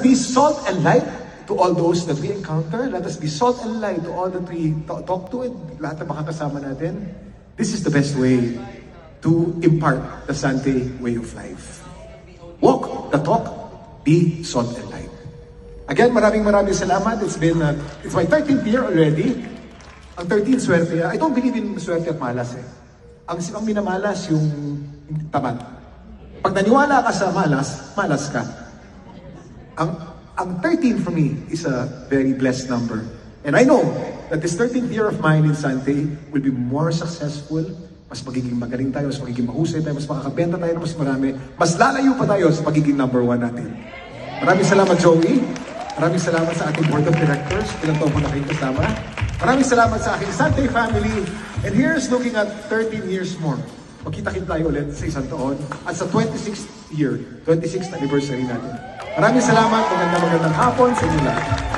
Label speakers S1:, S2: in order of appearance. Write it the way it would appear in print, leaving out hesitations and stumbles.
S1: be salt and light to all those that we encounter. Let us be salt and light to all that we talk to and lahat na makakasama natin. This is the best way to impart the Sante way of life. Walk the talk, be salt and light. Again, maraming salamat. It's my 13th year already. Ang 13th swerte. I don't believe in swerte at malas eh. Ang minamalas yung tamad. Pag naniwala ka sa malas, malas ka. Ang 13 for me is a very blessed number. And I know that this 13th year of mine in Sante will be more successful. Mas magiging magaling tayo, mas magiging mahusay tayo, mas makakabenta tayo, mas marami. Mas lalayo pa tayo sa pagiging number 1 natin. Maraming salamat, Joey. Maraming salamat sa ating board of directors. Ilang taon po na kayong kasama. Maraming salamat sa aking Sante family. And here's looking at 13 years more. Magkita-kita tayo ulit sa isang taon at sa 26th year, 26th anniversary natin. Maraming salamat. Magandang hapon sa inyo lahat.